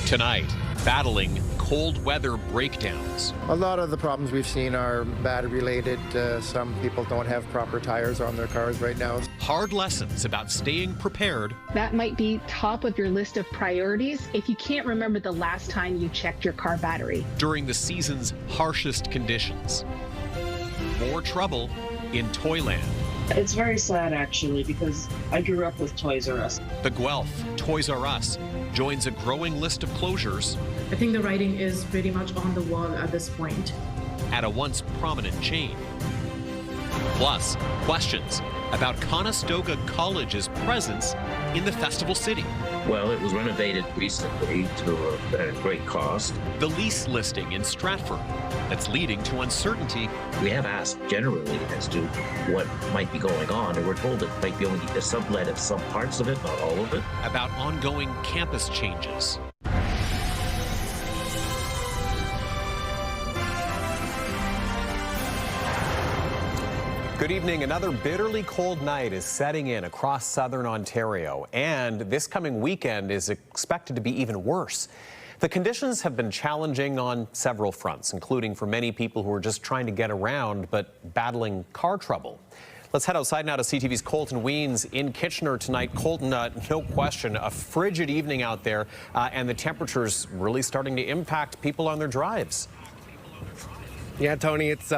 Tonight, battling cold weather breakdowns. A lot of the problems we've seen are battery related. Some people don't have proper tires on their cars right now. Hard lessons about staying prepared. That might be top of your list of priorities if you can't remember the last time you checked your car battery. During the season's harshest conditions. More trouble in Toyland. It's very sad, actually, because I grew up with Toys R Us. The Guelph Toys R Us joins a growing list of closures. I think the writing is pretty much on the wall at this point. At a once prominent chain. Plus, questions about Conestoga College's presence in the festival city. Well, it was renovated recently to a great cost. The lease listing in Stratford that's leading to uncertainty. We have asked generally as to what might be going on, and we're told it might be only a sublet of some parts of it, not all of it. About ongoing campus changes. Good evening. Another bitterly cold night is setting in across southern Ontario, and this coming weekend is expected to be even worse. The conditions have been challenging on several fronts, including for many people who are just trying to get around but battling car trouble. Let's head outside now to CTV's Colton Weens in Kitchener tonight. Colton, no question, a frigid evening out there, and the temperatures really starting to impact people on their drives. Yeah, Tony, it's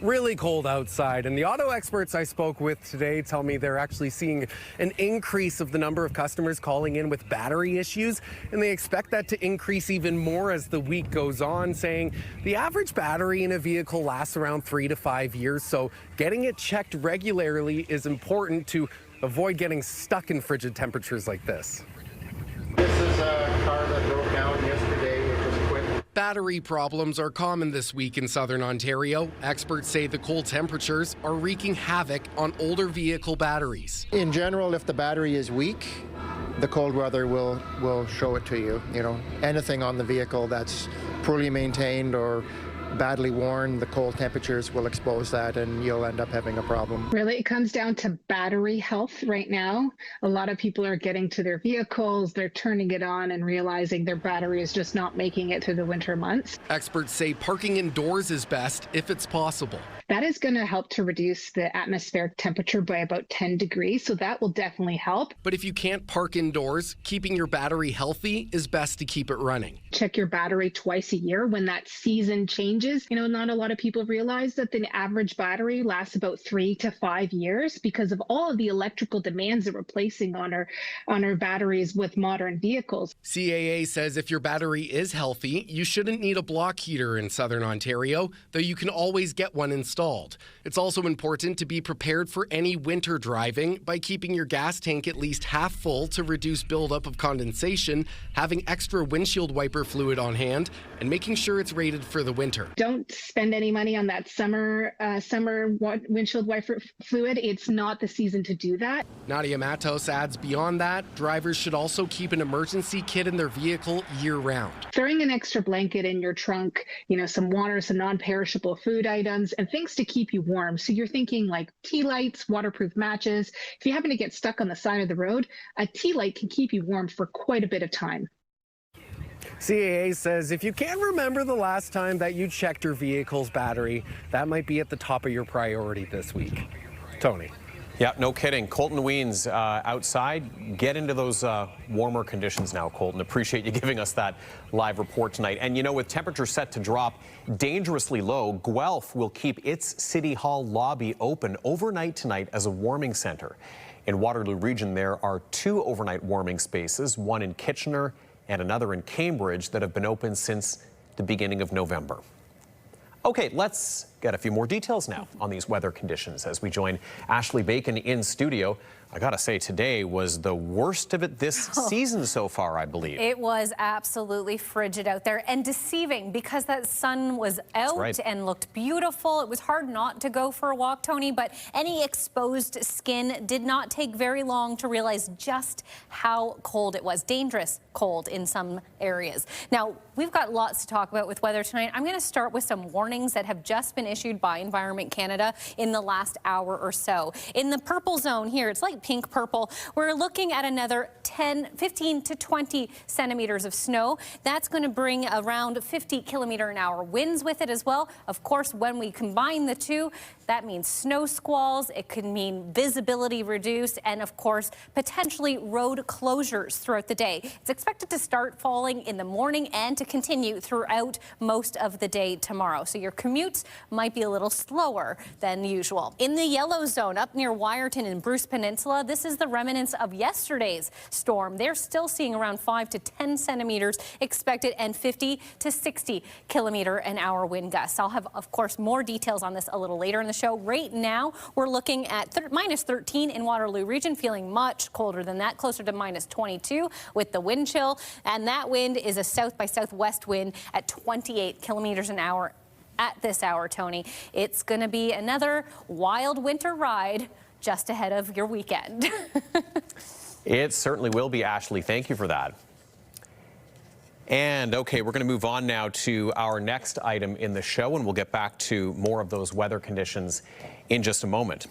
really cold outside, and the auto experts I spoke with today tell me they're actually seeing an increase of the number of customers calling in with battery issues, and they expect that to increase even more as the week goes on, saying the average battery in a vehicle lasts around 3 to 5 years, so getting it checked regularly is important to avoid getting stuck in frigid temperatures like this. This is a car that broke down yesterday, which was quick. Battery problems are common this week in southern Ontario. Experts say the cold temperatures are wreaking havoc on older vehicle batteries. In general, if the battery is weak, the cold weather will show it to you. You know, anything on the vehicle that's poorly maintained or badly worn, the cold temperatures will expose that and you'll end up having a problem. Really, it comes down to battery health right now. A lot of people are getting to their vehicles, they're turning it on and realizing their battery is just not making it through the winter months. Experts say parking indoors is best if it's possible. That is going to help to reduce the atmospheric temperature by about 10 degrees, so that will definitely help. But if you can't park indoors, keeping your battery healthy is best to keep it running. Check your battery twice a year when that season changes. You know, not a lot of people realize that the average battery lasts about 3 to 5 years because of all of the electrical demands that we're placing on our batteries with modern vehicles. CAA says if your battery is healthy, you shouldn't need a block heater in southern Ontario, though you can always get one installed. It's also important to be prepared for any winter driving by keeping your gas tank at least half full to reduce buildup of condensation, having extra windshield wiper fluid on hand, and making sure it's rated for the winter. Don't spend any money on that summer windshield wiper fluid. It's not the season to do that. Nadia Matos adds beyond that, drivers should also keep an emergency kit in their vehicle year-round. Throwing an extra blanket in your trunk, you know, some water, some non-perishable food items, and things to keep you warm. So you're thinking like tea lights, waterproof matches. If you happen to get stuck on the side of the road, a tea light can keep you warm for quite a bit of time. CAA says if you can't remember the last time that you checked your vehicle's battery, that might be at the top of your priority this week. Tony. Yeah, no kidding. Colton Weens outside. Get into those warmer conditions now, Colton. Appreciate you giving us that live report tonight. And you know, with temperatures set to drop dangerously low, Guelph will keep its City Hall lobby open overnight tonight as a warming center. In Waterloo region, there are 2 overnight warming spaces, one in Kitchener and another in Cambridge, that have been open since the beginning of November. Okay, let's get a few more details now on these weather conditions as we join Ashley Bacon in studio. I gotta say, today was the worst of it this season so far, I believe. It was absolutely frigid out there and deceiving because that sun was out and looked beautiful. It was hard not to go for a walk, Tony, but any exposed skin did not take very long to realize just how cold it was. Dangerous cold in some areas. Now, we've got lots to talk about with weather tonight. I'm going to start with some warnings that have just been issued by Environment Canada in the last hour or so. In the purple zone here, it's like pink purple, we're looking at another 15 to 20 centimeters of snow. That's going to bring around 50 kilometer-an-hour winds with it as well. Of course, when we combine the two, that means snow squalls, it could mean visibility reduced, and of course, potentially road closures throughout the day. It's expected to start falling in the morning and to continue throughout most of the day tomorrow. So your commutes might be a little slower than usual. In the yellow zone up near Wyerton and Bruce Peninsula, this is the remnants of yesterday's storm. They're still seeing around 5 to 10 centimeters expected and 50 to 60 kilometer-an-hour wind gusts. I'll have, of course, more details on this a little later in the show. Right now, we're looking at minus 13 in Waterloo region, feeling much colder than that, closer to minus 22 with the wind chill. And that wind is a south by southwest wind at 28 kilometers an hour at this hour, Tony. It's going to be another wild winter ride just ahead of your weekend. It certainly will be, Ashley. Thank you for that. And okay, we're going to move on now to our next item in the show, and we'll get back to more of those weather conditions in just a moment.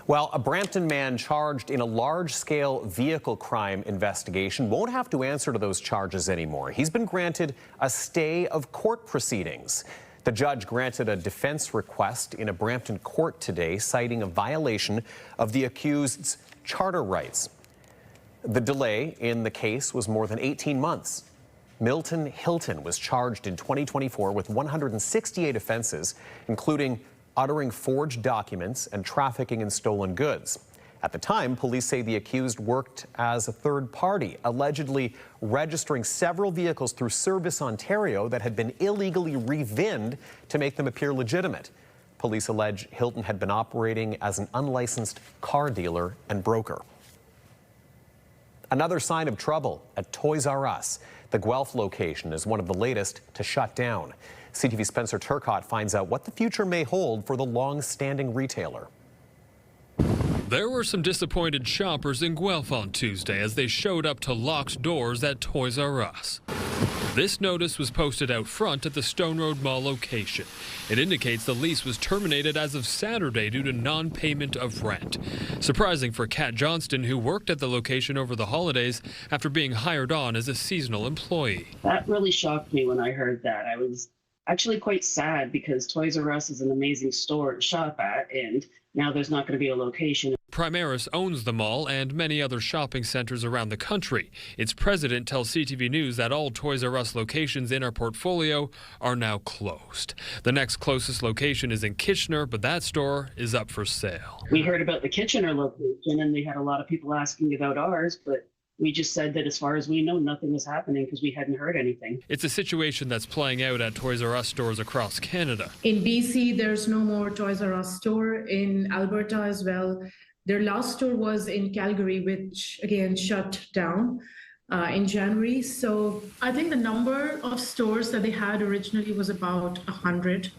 Well, a Brampton man charged in a large-scale vehicle crime investigation won't have to answer to those charges anymore. He's been granted a stay of court proceedings. The judge granted a defense request in a Brampton court today, citing a violation of the accused's charter rights. The delay in the case was more than 18 months. Milton Hilton was charged in 2024 with 168 offenses, including uttering forged documents and trafficking in stolen goods. At the time, police say the accused worked as a third party, allegedly registering several vehicles through Service Ontario that had been illegally revinned to make them appear legitimate. Police allege Hilton had been operating as an unlicensed car dealer and broker. Another sign of trouble at Toys R Us. The Guelph location is one of the latest to shut down. CTV's Spencer Turcott finds out what the future may hold for the long-standing retailer. There were some disappointed shoppers in Guelph on Tuesday as they showed up to locked doors at Toys R Us. This notice was posted out front at the Stone Road Mall location. It indicates the lease was terminated as of Saturday due to non-payment of rent. Surprising for Kat Johnston, who worked at the location over the holidays after being hired on as a seasonal employee. That really shocked me when I heard that. I was actually quite sad because Toys R Us is an amazing store to shop at, and now there's not going to be a location. Primaris owns the mall and many other shopping centers around the country. Its president tells CTV News that all Toys R Us locations in our portfolio are now closed. The next closest location is in Kitchener, but that store is up for sale. We heard about the Kitchener location, and we had a lot of people asking about ours, but we just said that as far as we know, nothing is happening because we hadn't heard anything. It's a situation that's playing out at Toys R Us stores across Canada. In BC, there's no more Toys R Us store. In Alberta as well. Their last store was in Calgary, which again shut down in January. So I think the number of stores that they had originally was about 100.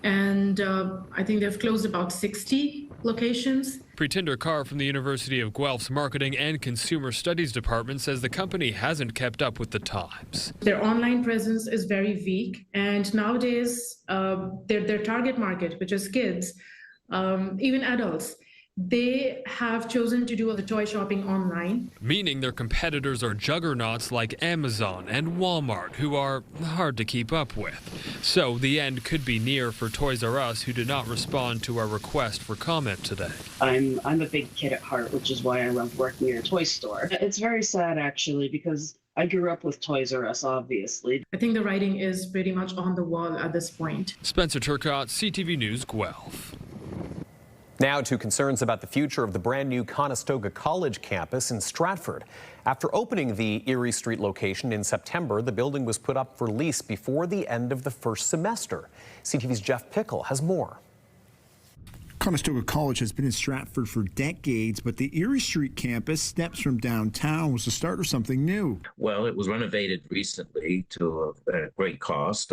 And I think they've closed about 60 locations. Pretinder Carr from the University of Guelph's Marketing and Consumer Studies Department says the company hasn't kept up with the times. Their online presence is very weak. And nowadays, their target market, which is kids, even adults, they have chosen to do the toy shopping online. Meaning their competitors are juggernauts like Amazon and Walmart, who are hard to keep up with. So the end could be near for Toys R Us, who did not respond to our request for comment today. I'm a big kid at heart, which is why I love working at a toy store. It's very sad, actually, because I grew up with Toys R Us, obviously. I think the writing is pretty much on the wall at this point. Spencer Turcott, CTV News, Guelph. Now to concerns about the future of the brand new Conestoga College campus in Stratford. After opening the Erie Street location in September, the building was put up for lease before the end of the first semester. CTV's Jeff Pickle has more. Conestoga College has been in Stratford for decades, but the Erie Street campus, steps from downtown, was the start of something new. Well, it was renovated recently to a great cost.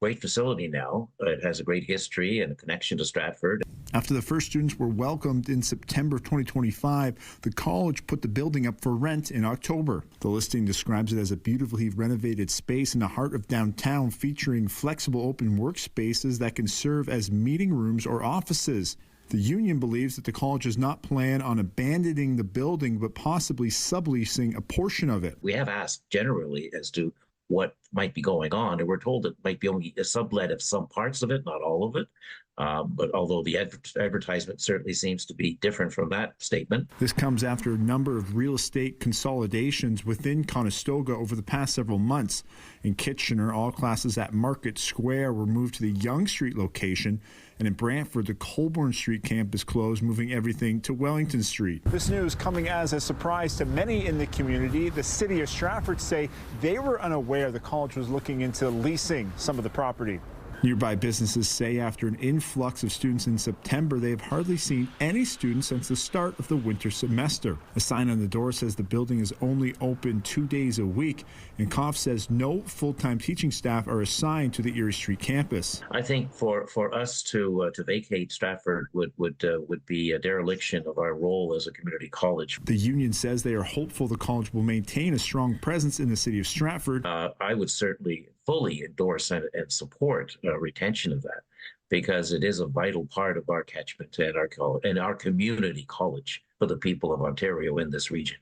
great facility now. It has a great history and a connection to Stratford. After the first students were welcomed in September of 2025, the college put the building up for rent in October. The listing describes it as a beautifully renovated space in the heart of downtown, featuring flexible open workspaces that can serve as meeting rooms or offices. The union believes that the college does not plan on abandoning the building, but possibly subleasing a portion of it. We have asked generally as to what might be going on, and we're told it might be only a sublet of some parts of it, not all of it. But although the advertisement certainly seems to be different from that statement. This comes after a number of real estate consolidations within Conestoga over the past several months. In Kitchener, all classes at Market Square were moved to the Yonge Street location, and in Brantford, the Colborne Street campus closed, moving everything to Wellington Street. This news coming as a surprise to many in the community. The city of Stratford say they were unaware the college was looking into leasing some of the property. Nearby businesses say after an influx of students in September, they have hardly seen any students since the start of the winter semester. A sign on the door says the building is only open 2 days a week, and Koff says no full-time teaching staff are assigned to the Erie Street campus. I think for us to vacate Stratford would be a dereliction of our role as a community college. The union says they are hopeful the college will maintain a strong presence in the city of Stratford. I would certainly fully endorse and support retention of that, because it is a vital part of our catchment and our community college for the people of Ontario in this region.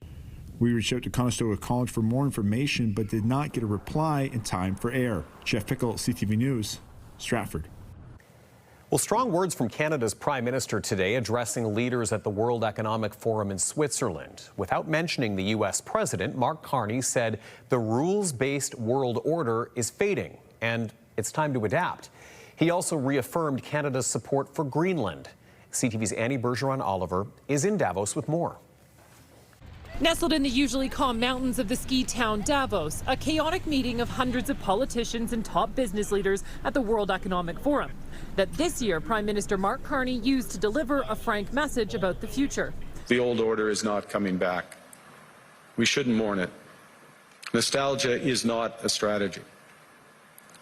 We reached out to Conestoga College for more information, but did not get a reply in time for air. Jeff Pickle, CTV News, Stratford. Well, strong words from Canada's Prime Minister today addressing leaders at the World Economic Forum in Switzerland. Without mentioning the U.S. President, Mark Carney said the rules-based world order is fading and it's time to adapt. He also reaffirmed Canada's support for Greenland. CTV's Annie Bergeron-Oliver is in Davos with more. Nestled in the usually calm mountains of the ski town Davos, a chaotic meeting of hundreds of politicians and top business leaders at the World Economic Forum that this year Prime Minister Mark Carney used to deliver a frank message about the future. The old order is not coming back. We shouldn't mourn it. Nostalgia is not a strategy.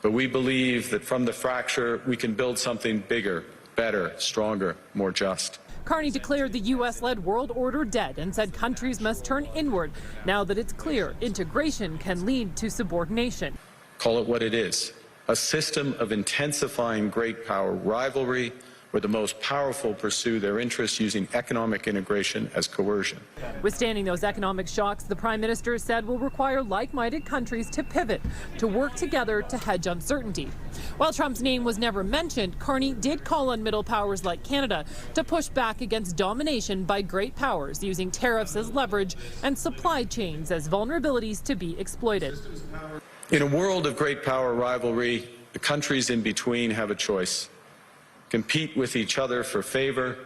But we believe that from the fracture, we can build something bigger, better, stronger, more just. Carney declared the U.S.-led world order dead and said countries must turn inward now that it's clear integration can lead to subordination. Call it what it is, a system of intensifying great power rivalry where the most powerful pursue their interests using economic integration as coercion. Withstanding those economic shocks, the Prime Minister said will require like-minded countries to pivot, to work together to hedge uncertainty. While Trump's name was never mentioned, Carney did call on middle powers like Canada to push back against domination by great powers, using tariffs as leverage and supply chains as vulnerabilities to be exploited. In a world of great power rivalry, the countries in between have a choice. Compete with each other for favor,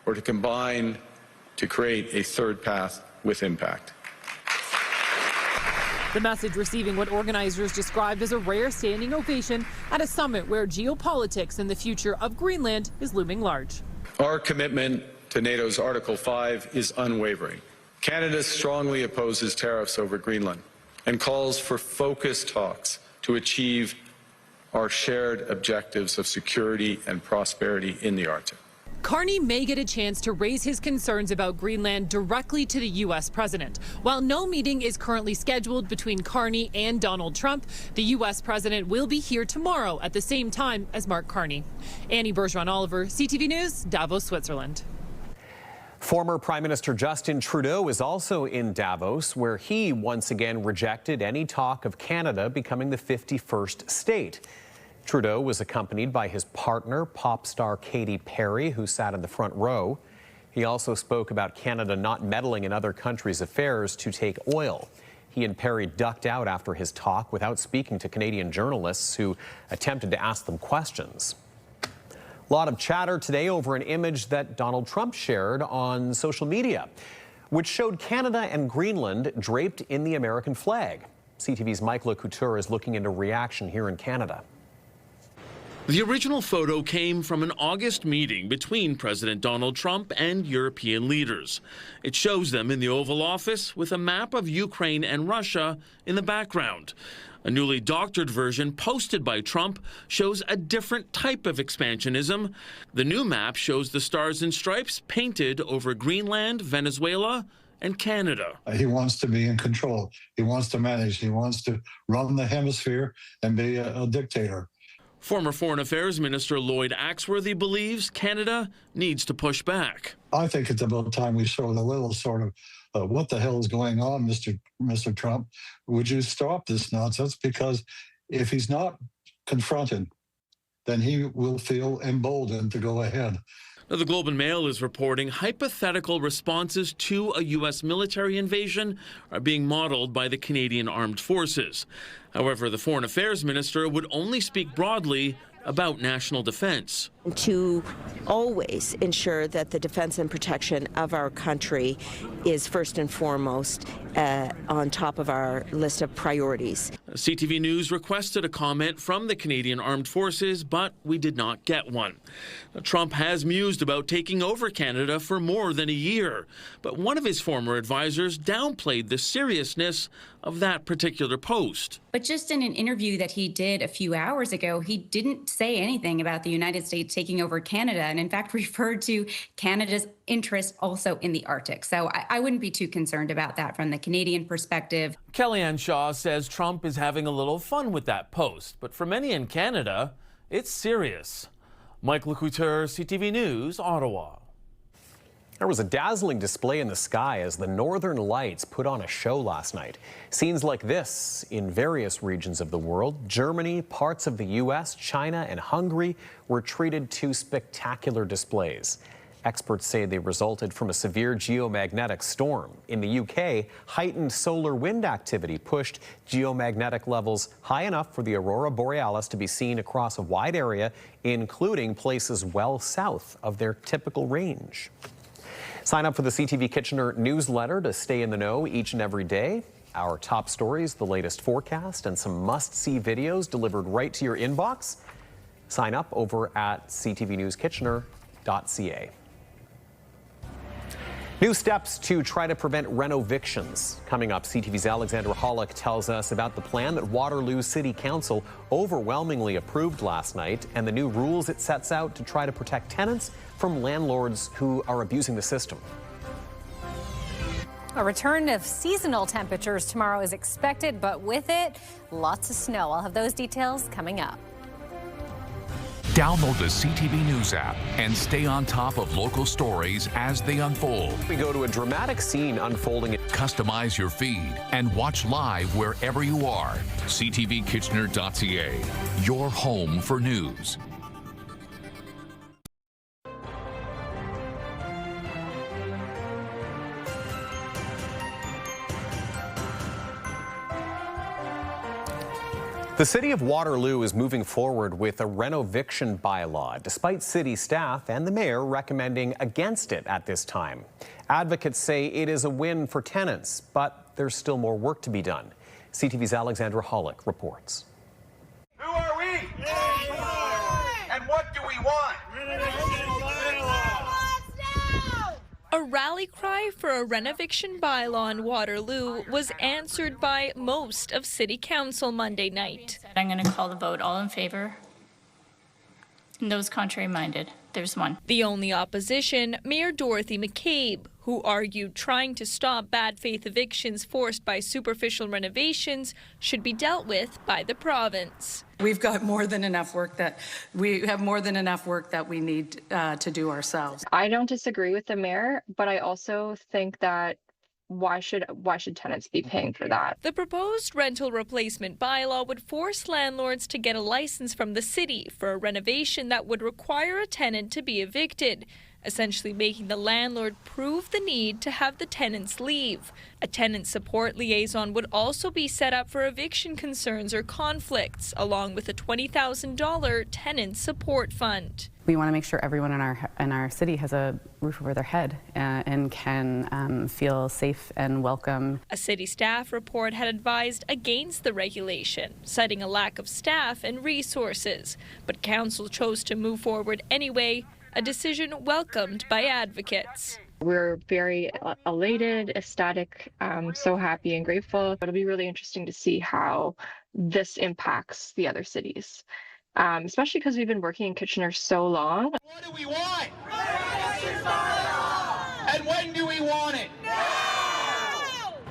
or to combine to create a third path with impact. The message receiving what organizers described as a rare standing ovation at a summit where geopolitics and the future of Greenland is looming large. Our commitment to NATO's Article 5 is unwavering. Canada strongly opposes tariffs over Greenland and calls for focused talks to achieve our shared objectives of security and prosperity in the Arctic. Carney may get a chance to raise his concerns about Greenland directly to the U.S. president. While no meeting is currently scheduled between Carney and Donald Trump, the U.S. president will be here tomorrow at the same time as Mark Carney. Annie Bergeron-Oliver, CTV News, Davos, Switzerland. Former Prime Minister Justin Trudeau is also in Davos, where he once again rejected any talk of Canada becoming the 51st state. Trudeau was accompanied by his partner, pop star Katy Perry, who sat in the front row. He also spoke about Canada not meddling in other countries' affairs to take oil. He and Perry ducked out after his talk without speaking to Canadian journalists who attempted to ask them questions. A lot of chatter today over an image that Donald Trump shared on social media, which showed Canada and Greenland draped in the American flag. CTV's Mike LeCouture is looking into reaction here in Canada. The original photo came from an August meeting between President Donald Trump and European leaders. It shows them in the Oval Office with a map of Ukraine and Russia in the background. A newly doctored version posted by Trump shows a different type of expansionism. The new map shows the stars and stripes painted over Greenland, Venezuela, and Canada. He wants to be in control. He wants to manage. He wants to run the hemisphere and be a dictator. Former Foreign Affairs Minister Lloyd Axworthy believes Canada needs to push back. I think it's about time we showed a little sort of what the hell is going on, Mr. Trump? Would you stop this nonsense? Because if he's not confronted, then he will feel emboldened to go ahead. Now, the Globe and Mail is reporting hypothetical responses to a U.S. military invasion are being modeled by the Canadian Armed Forces. However, the Foreign Affairs Minister would only speak broadly about national defense. To always ensure that the defense and protection of our country is first and foremost on top of our list of priorities. CTV News requested a comment from the Canadian Armed Forces, but we did not get one. Trump has mused about taking over Canada for more than a year, but one of his former advisors downplayed the seriousness of that particular post. But just in an interview that he did a few hours ago, he didn't say anything about the United States taking over Canada, and in fact referred to Canada's interest also in the Arctic. So I wouldn't be too concerned about that from the Canadian perspective. Kellyanne Shaw says Trump is having a little fun with that post, but for many in Canada, it's serious. Mike Lecouteur, CTV News, Ottawa. There was a dazzling display in the sky as the Northern Lights put on a show last night. Scenes like this in various regions of the world, Germany, parts of the U.S., China, and Hungary, were treated to spectacular displays. Experts say they resulted from a severe geomagnetic storm. In the UK, heightened solar wind activity pushed geomagnetic levels high enough for the aurora borealis to be seen across a wide area, including places well south of their typical range. Sign up for the CTV Kitchener newsletter to stay in the know each and every day. Our top stories, the latest forecast, and some must-see videos delivered right to your inbox. Sign up over at ctvnewskitchener.ca. New steps to try to prevent renovictions. Coming up, CTV's Alexandra Hollick tells us about the plan that Waterloo City Council overwhelmingly approved last night and the new rules it sets out to try to protect tenants from landlords who are abusing the system. A return of seasonal temperatures tomorrow is expected, but with it, lots of snow. I'll have those details coming up. Download the CTV News app and stay on top of local stories as they unfold. We go to a dramatic scene unfolding. Customize your feed and watch live wherever you are. CTVKitchener.ca, your home for news. The city of Waterloo is moving forward with a renoviction bylaw, despite city staff and the mayor recommending against it at this time. Advocates say it is a win for tenants, but there's still more work to be done. CTV's Alexandra Hollick reports. Who are we? And what do we want? A rally cry for a renoviction bylaw in Waterloo was answered by most of City Council Monday night. I'm going to call the vote. All in favor? And those contrary-minded? There's one. The only opposition, Mayor Dorothy McCabe, who argued trying to stop bad faith evictions forced by superficial renovations should be dealt with by the province. We've got more than enough work that we need to do ourselves. I don't disagree with the mayor, but I also think that why should tenants be paying for that? The proposed rental replacement bylaw would force landlords to get a license from the city for a renovation that would require a tenant to be evicted. essentially making the landlord prove the need to have the tenants leave. A tenant support liaison would also be set up for eviction concerns or conflicts, along with a $20,000 tenant support fund. We want to make sure everyone in our city has a roof over their head and can feel safe and welcome. A city staff report had advised against the regulation, citing a lack of staff and resources. But council chose to move forward anyway, a decision welcomed by advocates. We're very elated, ecstatic, so happy and grateful. It'll be really interesting to see how this impacts the other cities. Especially because we've been working in Kitchener so long. What do we want? And when do we want it?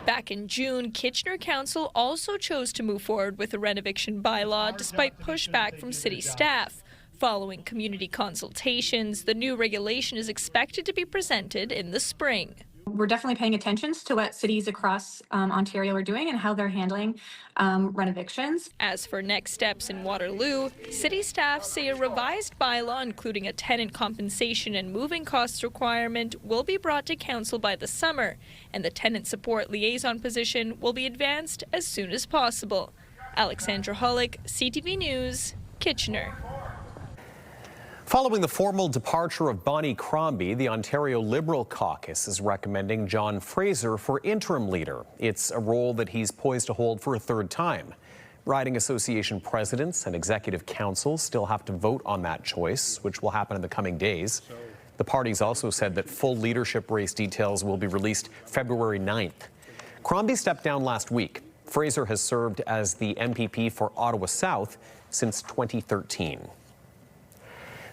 Back in June, Kitchener Council also chose to move forward with a renoviction bylaw despite pushback from city staff. Following community consultations, the new regulation is expected to be presented in the spring. We're definitely paying attention to what cities across Ontario are doing and how they're handling renovictions. As for next steps in Waterloo, city staff say a revised bylaw, including a tenant compensation and moving costs requirement, will be brought to council by the summer, and the tenant support liaison position will be advanced as soon as possible. Alexandra Hollick, CTV News, Kitchener. Following the formal departure of Bonnie Crombie, the Ontario Liberal Caucus is recommending John Fraser for interim leader. It's a role that he's poised to hold for a third time. Riding Association presidents and executive councils still have to vote on that choice, which will happen in the coming days. The parties also said that full leadership race details will be released February 9th. Crombie stepped down last week. Fraser has served as the MPP for Ottawa South since 2013.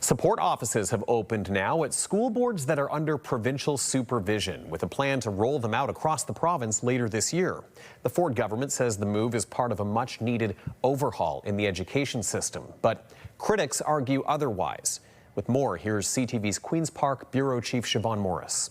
Support offices have opened now at school boards that are under provincial supervision, with a plan to roll them out across the province later this year. The Ford government says the move is part of a much-needed overhaul in the education system, but critics argue otherwise. With more, here's CTV's Queen's Park Bureau Chief Siobhan Morris.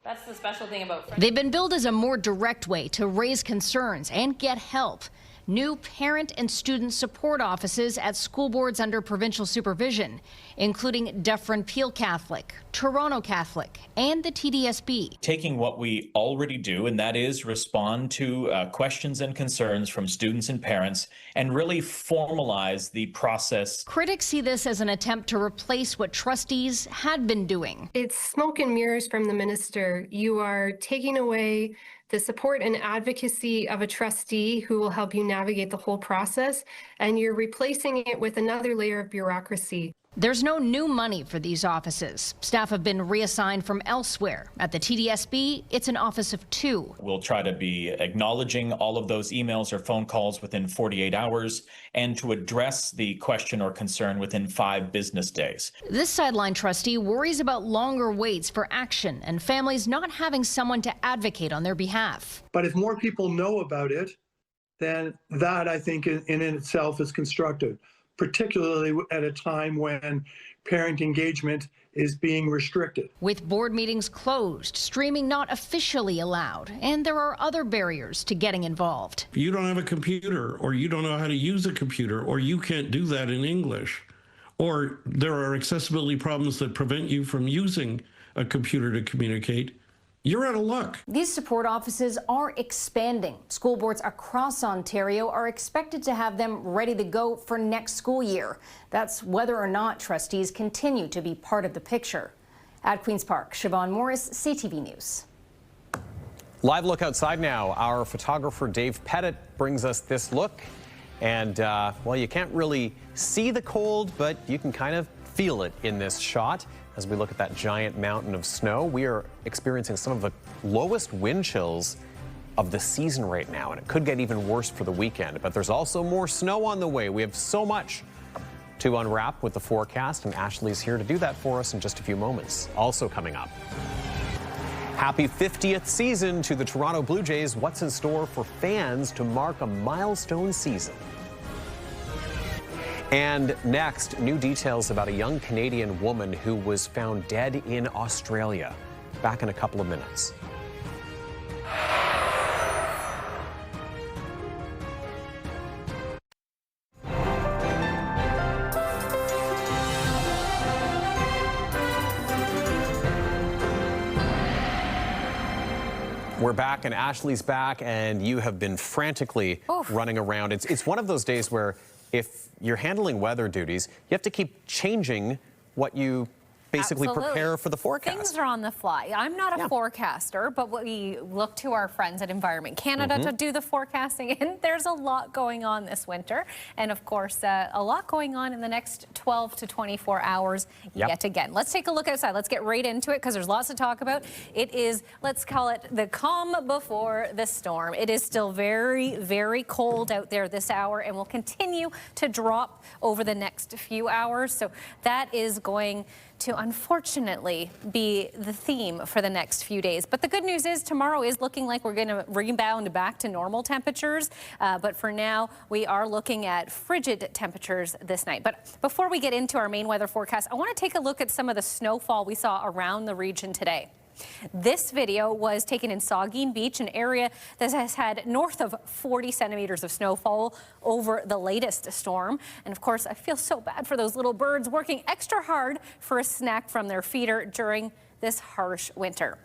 That's the special thing about They've been billed as a more direct way to raise concerns and get help. New parent and student support offices at school boards under provincial supervision, including Dufferin Peel Catholic, Toronto Catholic, and the TDSB. Taking what we already do, and that is respond to questions and concerns from students and parents, and really formalize the process. Critics see this as an attempt to replace what trustees had been doing. It's smoke and mirrors from the minister. You are taking away the support and advocacy of a trustee who will help you navigate the whole process, and you're replacing it with another layer of bureaucracy. There's no new money for these offices. Staff have been reassigned from elsewhere. At the TDSB, it's an office of 2. We'll try to be acknowledging all of those emails or phone calls within 48 hours and to address the question or concern within 5 business days. This sideline trustee worries about longer waits for action and families not having someone to advocate on their behalf. But if more people know about it, then that, I think, in itself is constructive, particularly at a time when parent engagement is being restricted. With board meetings closed, streaming not officially allowed, and there are other barriers to getting involved. You don't have a computer, or you don't know how to use a computer, or you can't do that in English, or there are accessibility problems that prevent you from using a computer to communicate. You're out of luck. These support offices are expanding. School boards across Ontario are expected to have them ready to go for next school year. That's whether or not trustees continue to be part of the picture. At Queen's Park, Siobhan Morris, CTV News. Live look outside now. Our photographer Dave Pettit brings us this look. And, well, you can't really see the cold, but you can kind of feel it in this shot. As we look at that giant mountain of snow, we are experiencing some of the lowest wind chills of the season right now, and it could get even worse for the weekend. But there's also more snow on the way. We have so much to unwrap with the forecast, and Ashley's here to do that for us in just a few moments. Also coming up, happy 50th season to the Toronto Blue Jays. What's in store for fans to mark a milestone season? And next, new details about a young Canadian woman who was found dead in Australia. Back in a couple of minutes. We're back, and Ashley's back, and you have been frantically running around. It's one of those days where if you're handling weather duties, you have to keep changing what you basically prepare for the forecast. Things are on the fly. I'm not a forecaster, but we look to our friends at Environment Canada to do the forecasting, and there's a lot going on this winter. And of course, a lot going on in the next 12 to 24 hours yet again. Let's take a look outside. Let's get right into it because there's lots to talk about. It is, let's call it the calm before the storm. It is still very, very cold out there this hour and will continue to drop over the next few hours. So that is going to unfortunately be the theme for the next few days. But the good news is tomorrow is looking like we're going to rebound back to normal temperatures. But for now, we are looking at frigid temperatures this night. But before we get into our main weather forecast, I want to take a look at some of the snowfall we saw around the region today. This video was taken in Saugeen Beach, an area that has had north of 40 centimeters of snowfall over the latest storm. And of course, I feel so bad for those little birds working extra hard for a snack from their feeder during this harsh winter.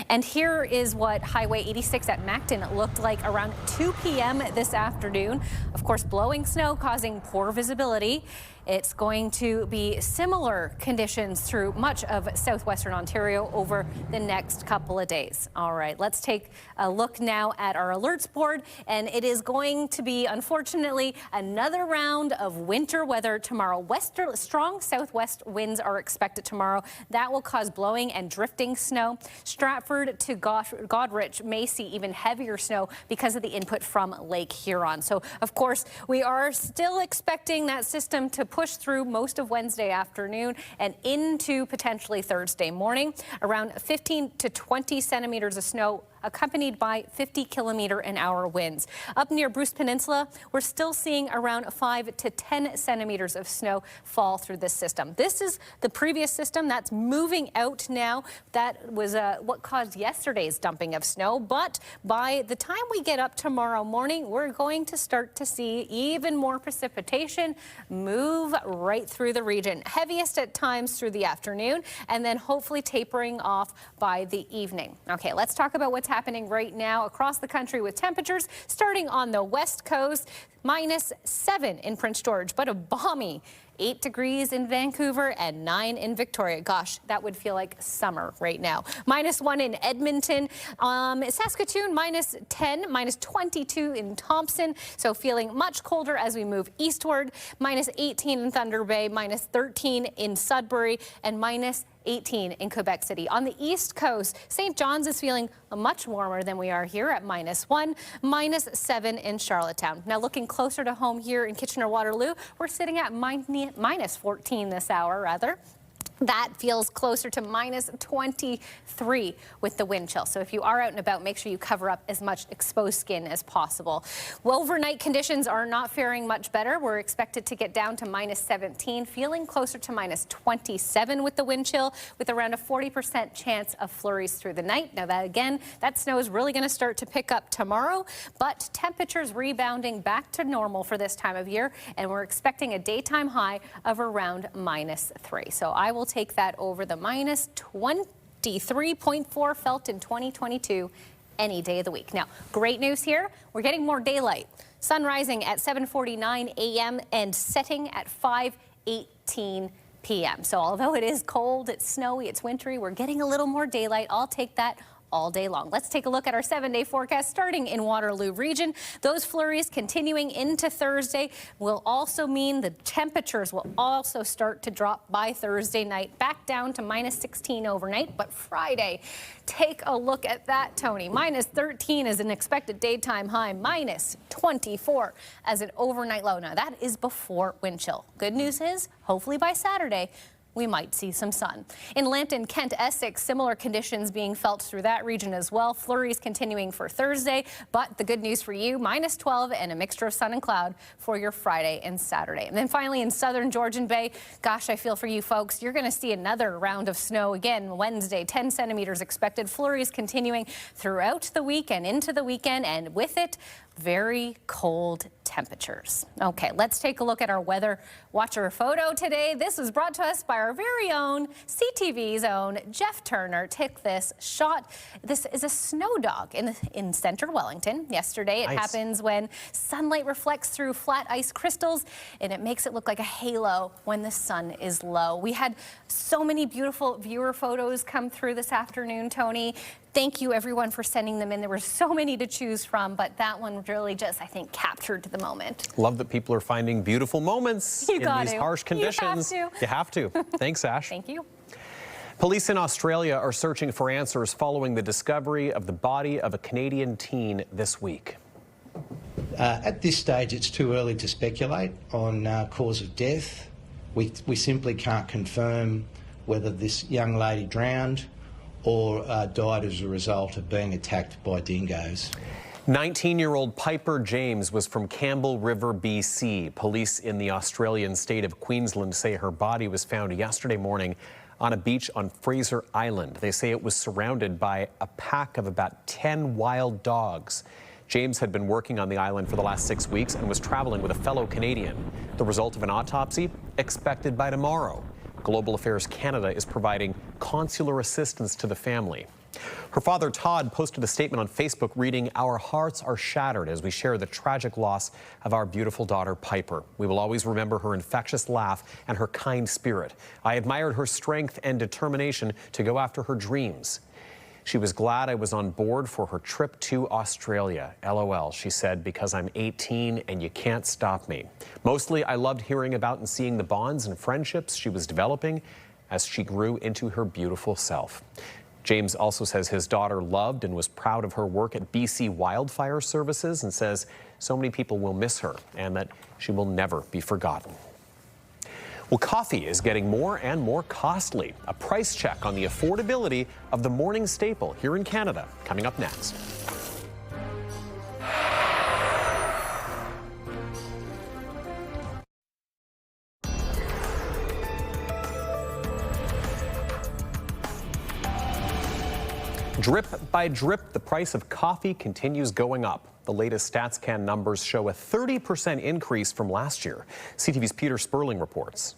And here is what Highway 86 at Macton looked like around 2 p.m. this afternoon. Of course, blowing snow causing poor visibility. It's going to be similar conditions through much of southwestern Ontario over the next couple of days. All right, let's take a look now at our alerts board, and it is going to be, unfortunately, another round of winter weather tomorrow. Strong southwest winds are expected tomorrow. That will cause blowing and drifting snow. Stratford to Goderich may see even heavier snow because of the input from Lake Huron. So, of course, we are still expecting that system to push through most of Wednesday afternoon and into potentially Thursday morning. Around 15 to 20 centimeters of snow accompanied by 50-kilometer-an-hour winds. Up near Bruce Peninsula, we're still seeing around 5 to 10 centimeters of snow fall through this system. This is the previous system that's moving out now. That was what caused yesterday's dumping of snow. But by the time we get up tomorrow morning, we're going to start to see even more precipitation move right through the region. Heaviest at times through the afternoon, and then hopefully tapering off by the evening. Okay, let's talk about what's happening right now across the country with temperatures starting on the west coast. -7 in Prince George, but a balmy 8 degrees in Vancouver and 9 in Victoria. Gosh, that would feel like summer right now. -1 in Edmonton. Saskatoon, -10, -22 in Thompson. So feeling much colder as we move eastward. -18 in Thunder Bay, -13 in Sudbury, and -18 in Quebec City. On the East Coast, St. John's is feeling much warmer than we are here at -1, -7 in Charlottetown. Now looking closer to home here in Kitchener-Waterloo, we're sitting at -14 this hour, rather. That feels closer to -23 with the wind chill. So if you are out and about, make sure you cover up as much exposed skin as possible. Well, overnight conditions are not faring much better. We're expected to get down to -17, feeling closer to -27 with the wind chill, with around a 40% chance of flurries through the night. Now that snow is really going to start to pick up tomorrow, but temperatures rebounding back to normal for this time of year, and we're expecting a daytime high of around -3. So I will take that over the -23.4 felt in 2022 any day of the week. Now, great news here. We're getting more daylight. Sun rising at 7:49 a.m. and setting at 5:18 p.m. So although it is cold, it's snowy, it's wintry, we're getting a little more daylight. I'll take that all day long. Let's take a look at our 7-day forecast starting in Waterloo region. Those flurries continuing into Thursday will also mean the temperatures will also start to drop by Thursday night, back down to -16 overnight. But Friday, take a look at that, Tony. -13 is an expected daytime high, -24 as an overnight low. Now that is before wind chill. Good news is, hopefully by Saturday, we might see some sun. In Lambton, Kent, Essex, similar conditions being felt through that region as well. Flurries continuing for Thursday, but the good news for you, -12 and a mixture of sun and cloud for your Friday and Saturday. And then finally in southern Georgian Bay, gosh, I feel for you folks. You're going to see another round of snow again Wednesday, 10 centimeters expected. Flurries continuing throughout the week and into the weekend, and with it, very cold temperatures. temperatures. Okay, let's take a look at our weather watcher photo today. This was brought to us by our very own CTV's own Jeff Turner. Took this shot. This is a snow dog in center Wellington. Yesterday, it happens when sunlight reflects through flat ice crystals, and it makes it look like a halo when the sun is low. We had so many beautiful viewer photos come through this afternoon, Tony. Thank you, everyone, for sending them in. There were so many to choose from, but that one really just, I think, captured the moment. Love that people are finding beautiful moments in these harsh conditions. You have to. Thanks, Ash. Thank you. Police in Australia are searching for answers following the discovery of the body of a Canadian teen this week. At this stage, it's too early to speculate on cause of death. We simply can't confirm whether this young lady drowned or died as a result of being attacked by dingoes. 19-year-old Piper James was from Campbell River, BC. Police in the Australian state of Queensland say her body was found yesterday morning on a beach on Fraser Island. They say it was surrounded by a pack of about 10 wild dogs. James had been working on the island for the last 6 weeks and was traveling with a fellow Canadian. The result of an autopsy expected by tomorrow. Global Affairs Canada is providing consular assistance to the family. Her father, Todd, posted a statement on Facebook reading, "Our hearts are shattered as we share the tragic loss of our beautiful daughter, Piper. We will always remember her infectious laugh and her kind spirit. I admired her strength and determination to go after her dreams. She was glad I was on board for her trip to Australia. LOL, she said, because I'm 18 and you can't stop me. Mostly, I loved hearing about and seeing the bonds and friendships she was developing as she grew into her beautiful self." James also says his daughter loved and was proud of her work at BC Wildfire Services and says so many people will miss her and that she will never be forgotten. Well, coffee is getting more and more costly. A price check on the affordability of the morning staple here in Canada coming up next. Drip by drip, the price of coffee continues going up. The latest StatsCan numbers show a 30% increase from last year. CTV's Peter Sperling reports.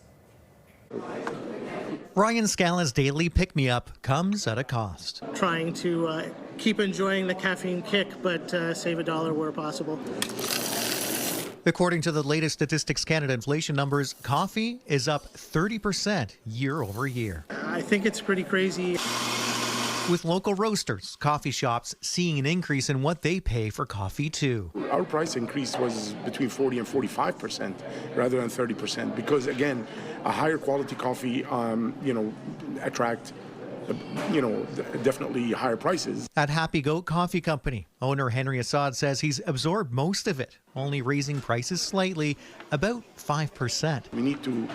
Ryan Scala's daily pick-me-up comes at a cost. Trying to keep enjoying the caffeine kick, but save $1 where possible. According to the latest Statistics Canada inflation numbers, coffee is up 30% year over year. I think it's pretty crazy. With local roasters, coffee shops seeing an increase in what they pay for coffee too. Our price increase was between 40 and 45% rather than 30% because, again, a higher quality coffee, attract, definitely higher prices. At Happy Goat Coffee Company, owner Henry Assad says he's absorbed most of it, only raising prices slightly, about 5%. We need to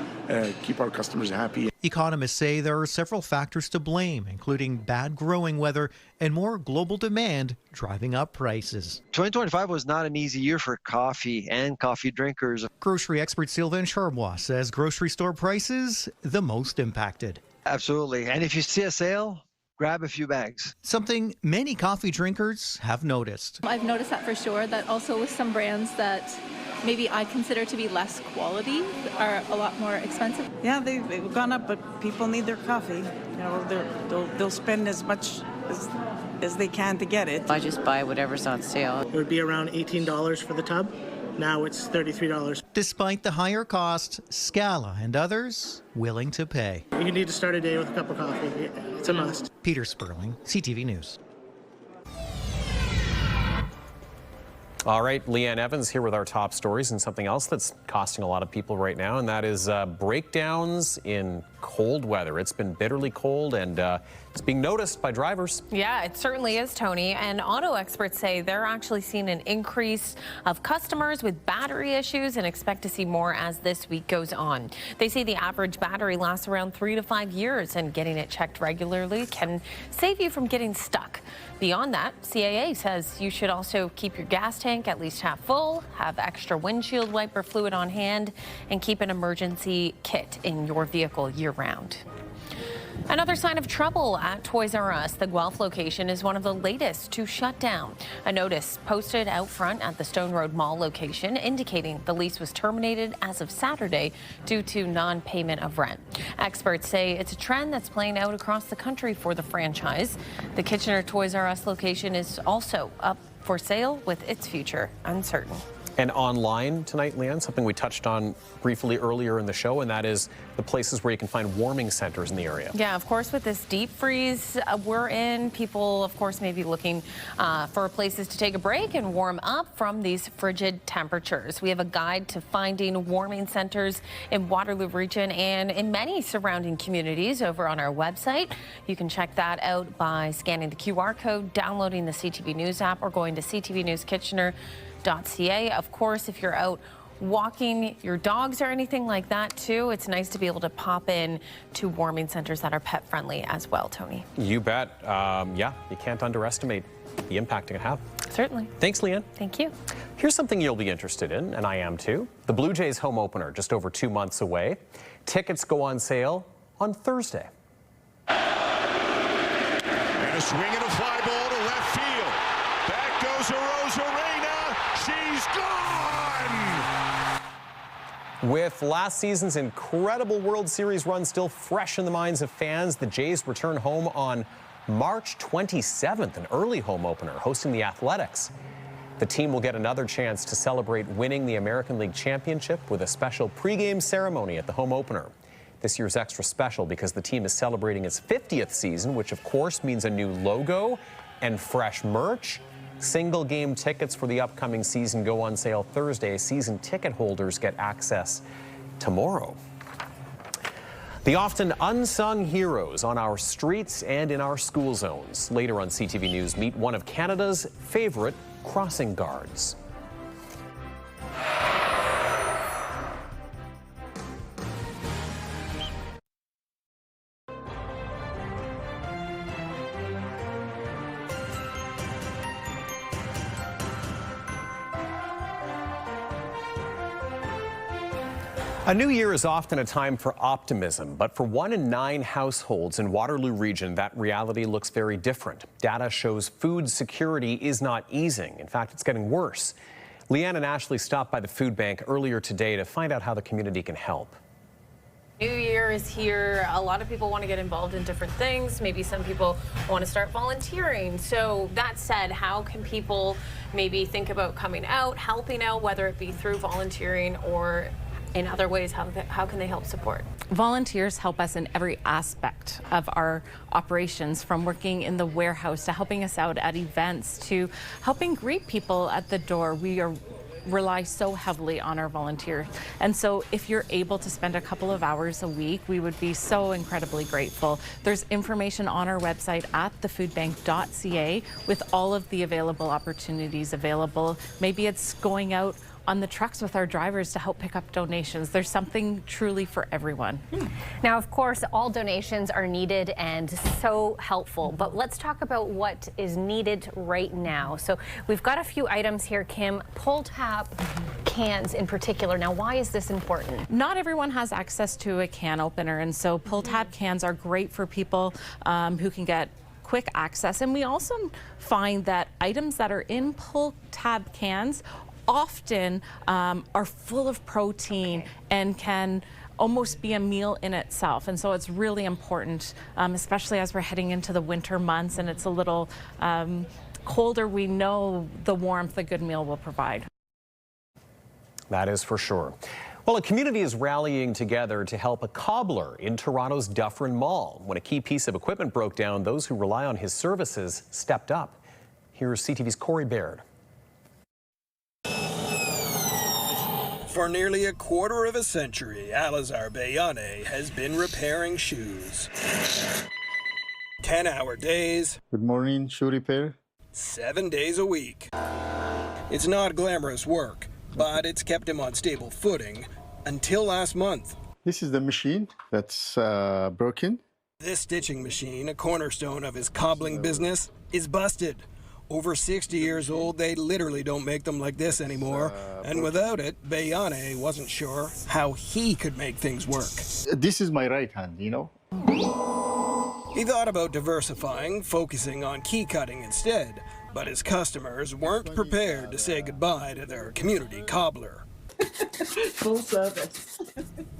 keep our customers happy. Economists say there are several factors to blame, including bad growing weather and more global demand driving up prices. 2025 was not an easy year for coffee and coffee drinkers. Grocery expert Sylvain Charbois says grocery store prices the most impacted. Absolutely. And if you see a sale, grab a few bags. Something many coffee drinkers have noticed. I've noticed that for sure, that also with some brands that maybe I consider to be less quality are a lot more expensive. Yeah, they've gone up, but people need their coffee. They'll spend as much as they can to get it. I just buy whatever's on sale. It would be around $18 for the tub. Now it's $33. Despite the higher cost, Scala and others willing to pay. You need to start a day with a cup of coffee. It's a must. Peter Sperling, CTV News. All right, Leanne Evans here with our top stories and something else that's costing a lot of people right now, and that is breakdowns in cold weather. It's been bitterly cold, and it's being noticed by drivers. Yeah, it certainly is, Tony. And auto experts say they're actually seeing an increase of customers with battery issues and expect to see more as this week goes on. They say the average battery lasts around 3 to 5 years, and getting it checked regularly can save you from getting stuck. Beyond that, CAA says you should also keep your gas tank at least half full, have extra windshield wiper fluid on hand, and keep an emergency kit in your vehicle year-round. Another sign of trouble at Toys R Us. The Guelph location is one of the latest to shut down. A notice posted out front at the Stone Road Mall location indicating the lease was terminated as of Saturday due to non-payment of rent. Experts say it's a trend that's playing out across the country for the franchise. The Kitchener Toys R Us location is also up for sale with its future uncertain. And online tonight, Leanne, something we touched on briefly earlier in the show, and that is the places where you can find warming centers in the area. Yeah, of course, with this deep freeze we're in, people, of course, may be looking for places to take a break and warm up from these frigid temperatures. We have a guide to finding warming centers in Waterloo region and in many surrounding communities over on our website. You can check that out by scanning the QR code, downloading the CTV News app, or going to CTV News Kitchener. .ca. Of course, if you're out walking your dogs or anything like that too, it's nice to be able to pop in to warming centers that are pet friendly as well, Tony. You bet. Yeah, you can't underestimate the impact it can have. Certainly. Thanks, Leanne. Thank you. Here's something you'll be interested in, and I am too. The Blue Jays home opener, just over 2 months away. Tickets go on sale on Thursday. And a swing and a fly ball to left field. Back goes Arozarena. She's gone! With last season's incredible World Series run still fresh in the minds of fans, the Jays return home on March 27th, an early home opener, hosting the Athletics. The team will get another chance to celebrate winning the American League Championship with a special pregame ceremony at the home opener. This year's extra special because the team is celebrating its 50th season, which of course means a new logo and fresh merch. Single game tickets for the upcoming season go on sale Thursday. Season ticket holders get access tomorrow. The often unsung heroes on our streets and in our school zones. Later on CTV News, meet one of Canada's favorite crossing guards. A new year is often a time for optimism, but for 1 in 9 households in Waterloo region, that reality looks very different. Data shows food security is not easing. In fact, it's getting worse. Leanne and Ashley stopped by the food bank earlier today to find out how the community can help. New Year is here. A lot of people want to get involved in different things. Maybe some people want to start volunteering. So that said, how can people maybe think about coming out, helping out, whether it be through volunteering or in other ways? How can they help support? Volunteers help us in every aspect of our operations, from working in the warehouse to helping us out at events to helping greet people at the door. We rely so heavily on our volunteers. And so if you're able to spend a couple of hours a week, we would be so incredibly grateful. There's information on our website at thefoodbank.ca with all of the available opportunities available. Maybe it's going out on the trucks with our drivers to help pick up donations. There's something truly for everyone. Now, of course, all donations are needed and so helpful, but let's talk about what is needed right now. So we've got a few items here, Kim. Pull-tab cans in particular. Now, why is this important? Not everyone has access to a can opener, and so pull-tab cans are great for people who can get quick access. And we also find that items that are in pull-tab cans often are full of protein and can almost be a meal in itself. And so it's really important, especially as we're heading into the winter months and it's a little colder. We know the warmth a good meal will provide. That is for sure. Well, a community is rallying together to help a cobbler in Toronto's Dufferin Mall. When a key piece of equipment broke down, those who rely on his services stepped up. Here's CTV's Corey Baird. For nearly a quarter of a century, Alazar Beyane has been repairing shoes. 10-hour days. Good morning, shoe repair. 7 days a week. It's not glamorous work, but it's kept him on stable footing until last month. This is the machine that's broken. This stitching machine, a cornerstone of his cobbling business, is busted. Over 60 years old, they literally don't make them like this anymore. And without it, Beyane wasn't sure how he could make things work. This is my right hand, you know. He thought about diversifying, focusing on key cutting instead, but his customers weren't prepared to say goodbye to their community cobbler. Full service.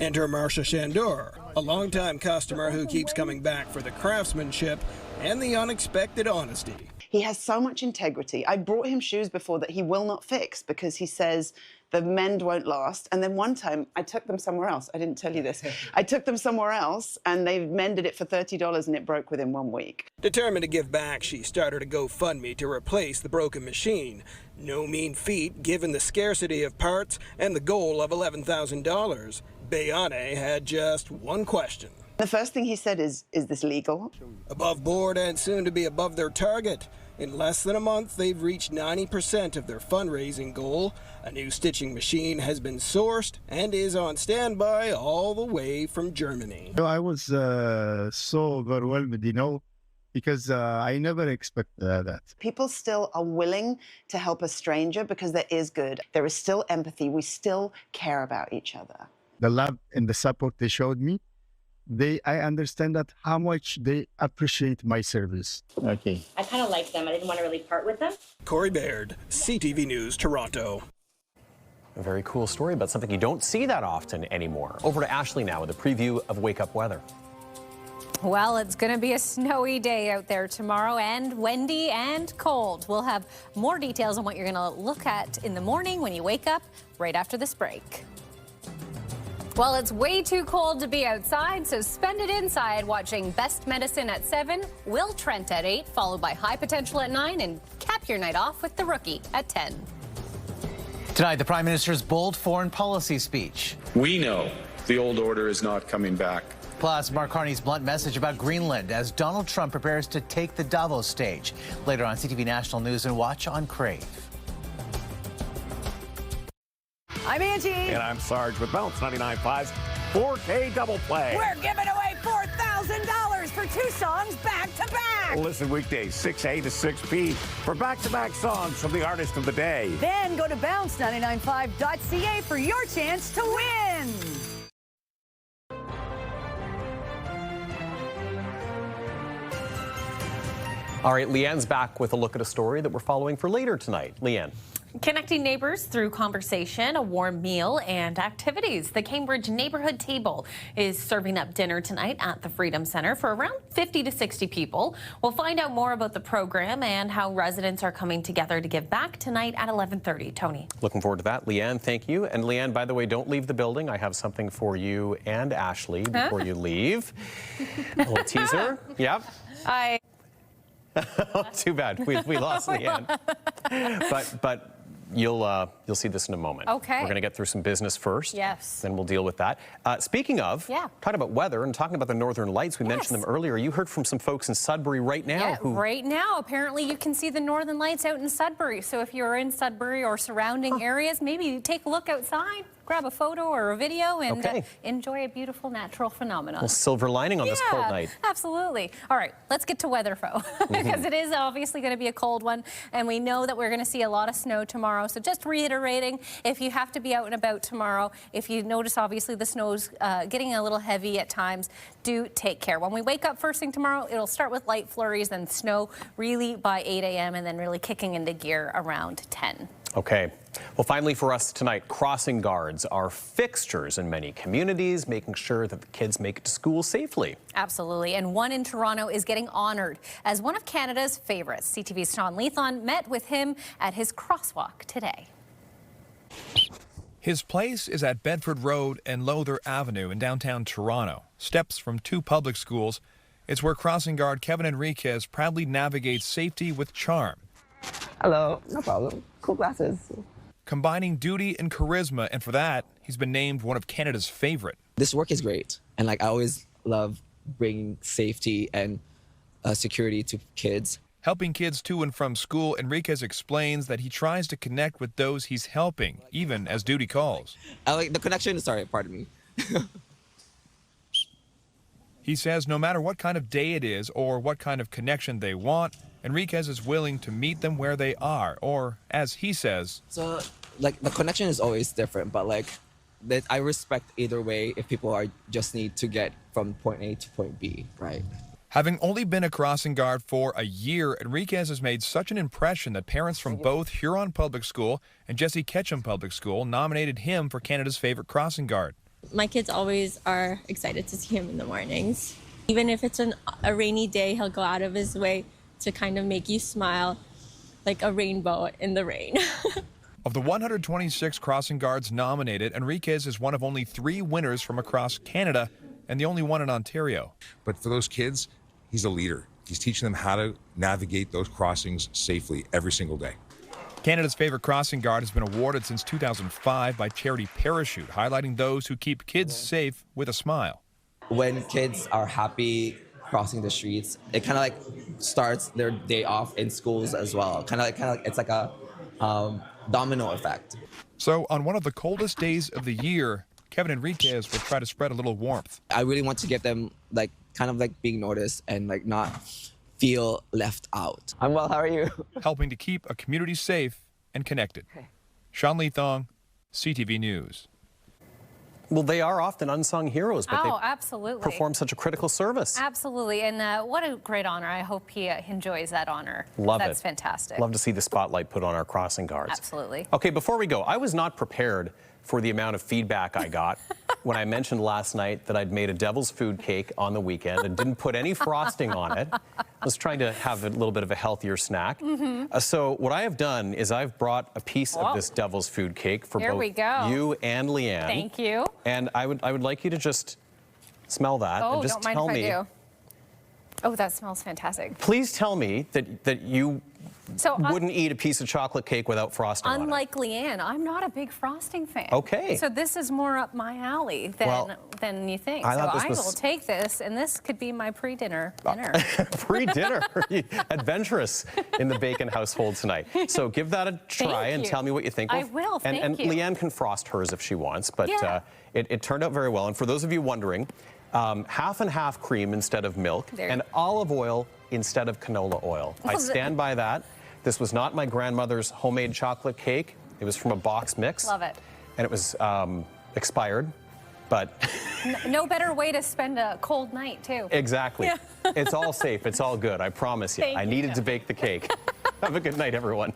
Enter Marcia Shandor, a longtime customer who keeps coming back for the craftsmanship and the unexpected honesty. He has so much integrity. I brought him shoes before that he will not fix because he says the mend won't last. And then one time I took them somewhere else. I didn't tell you this. I took them somewhere else and they mended it for $30 and it broke within 1 week. Determined to give back, she started a GoFundMe to replace the broken machine. No mean feat given the scarcity of parts and the goal of $11,000. Bayane had just one question. The first thing he said is this legal? Above board and soon to be above their target. In less than a month, they've reached 90% of their fundraising goal. A new stitching machine has been sourced and is on standby all the way from Germany. I was so overwhelmed, because I never expected that. People still are willing to help a stranger because there is good. There is still empathy. We still care about each other. The love and the support they showed me, I understand that how much they appreciate my service. Okay. I kind of liked them. I didn't want to really part with them. Corey Baird, CTV News, Toronto. A very cool story about something you don't see that often anymore. Over to Ashley now with a preview of Wake Up Weather. Well, it's going to be a snowy day out there tomorrow and windy and cold. We'll have more details on what you're going to look at in the morning when you wake up right after this break. Well, it's way too cold to be outside, so spend it inside watching Best Medicine at 7, Will Trent at 8, followed by High Potential at 9, and cap your night off with The Rookie at 10. Tonight, the Prime Minister's bold foreign policy speech. We know the old order is not coming back. Plus, Mark Carney's blunt message about Greenland as Donald Trump prepares to take the Davos stage. Later on CTV National News and watch on Crave. I'm Angie. And I'm Sarge with Bounce 99.5's 4K Double Play. We're giving away $4,000 for 2 songs back to back. Listen weekdays 6A to 6P for back-to-back songs from the artist of the day. Then go to bounce995.ca for your chance to win. All right, Leanne's back with a look at a story that we're following for later tonight. Leanne. Connecting neighbors through conversation, a warm meal, and activities. The Cambridge Neighborhood Table is serving up dinner tonight at the Freedom Center for around 50 to 60 people. We'll find out more about the program and how residents are coming together to give back tonight at 11:30. Tony. Looking forward to that. Leanne, thank you. And Leanne, by the way, don't leave the building. I have something for you and Ashley before you leave. A little teaser. Yep. Too bad. We lost Leanne. But you'll see this in a moment. Okay. We're going to get through some business first. Yes. Then we'll deal with that. Speaking of, talking about weather and talking about the Northern Lights, we mentioned them earlier. You heard from some folks in Sudbury right now. Yeah, right now, apparently you can see the Northern Lights out in Sudbury. So if you're in Sudbury or surrounding areas, maybe take a look outside, grab a photo or a video, and enjoy a beautiful natural phenomenon. Well, silver lining on this cold night. Absolutely. All right, let's get to weatherfo because it is obviously going to be a cold one, and we know that we're going to see a lot of snow tomorrow. So just reiterating, if you have to be out and about tomorrow, if you notice obviously the snow's getting a little heavy at times, do take care. When we wake up first thing tomorrow, it'll start with light flurries, then snow really by 8 a.m. and then really kicking into gear around 10. Okay. Well, finally for us tonight, crossing guards are fixtures in many communities, making sure that the kids make it to school safely. Absolutely. And one in Toronto is getting honored as one of Canada's favorites. CTV's Sean Leathon met with him at his crosswalk today. His place is at Bedford Road and Lowther Avenue in downtown Toronto, steps from 2 public schools. It's where crossing guard Kevin Enriquez proudly navigates safety with charm. Hello, no problem. Cool glasses. Combining duty and charisma, and for that, he's been named one of Canada's favorite. This work is great, and I always love bringing safety and security to kids. Helping kids to and from school, Enriquez explains that he tries to connect with those he's helping, even as duty calls. I like the connection. Sorry, pardon me. He says no matter what kind of day it is or what kind of connection they want, Enriquez is willing to meet them where they are, or as he says. So, like, the connection is always different, but like, that I respect either way if people are just need to get from point A to point B, right? Having only been a crossing guard for a year, Enriquez has made such an impression that parents from both Huron Public School and Jesse Ketchum Public School nominated him for Canada's favorite crossing guard. My kids always are excited to see him in the mornings. Even if it's a rainy day, he'll go out of his way to kind of make you smile like a rainbow in the rain. Of the 126 crossing guards nominated, Enriquez is one of only 3 winners from across Canada and the only one in Ontario. But for those kids, he's a leader. He's teaching them how to navigate those crossings safely every single day. Canada's favorite crossing guard has been awarded since 2005 by Charity Parachute, highlighting those who keep kids safe with a smile. When kids are happy crossing the streets, it kind of like starts their day off in schools as well. Kind of like it's like a domino effect. So on one of the coldest days of the year, Kevin Enriquez will try to spread a little warmth. I really want to get them like kind of like being noticed and like not feel left out. I'm well, how are you? Helping to keep a community safe and connected. Sean Lee Thong, CTV News. Well, they are often unsung heroes, but they absolutely perform such a critical service. Absolutely, and what a great honor. I hope he enjoys that honor. Love it. That's fantastic. Love to see the spotlight put on our crossing guards. Absolutely. Okay, before we go, I was not prepared for the amount of feedback I got when I mentioned last night that I'd made a devil's food cake on the weekend and didn't put any frosting on it. I was trying to have a little bit of a healthier snack. So what I have done is I've brought a piece of this devil's food cake for both you and Leanne. Thank you. And I would like you to just smell that and just don't mind tell if me. I do. Oh, that smells fantastic. Please tell me that you So wouldn't eat a piece of chocolate cake without frosting on it. Unlike Leanne, I'm not a big frosting fan. Okay. So this is more up my alley than you think. I So thought this I was- will take this, and this could be my pre-dinner dinner. Pre-dinner, adventurous in the Bacon household tonight. So give that a try and tell me what you think. I will, thank and you. Leanne can frost hers if she wants, but it turned out very well. And for those of you wondering, half and half cream instead of milk and olive oil instead of canola oil. I stand by that. This was not my grandmother's homemade chocolate cake. It was from a box mix. Love it. And it was expired, but... No better way to spend a cold night, too. Exactly. It's all safe. It's all good. I promise you. Thank I you. needed to bake the cake. Have a good night, everyone.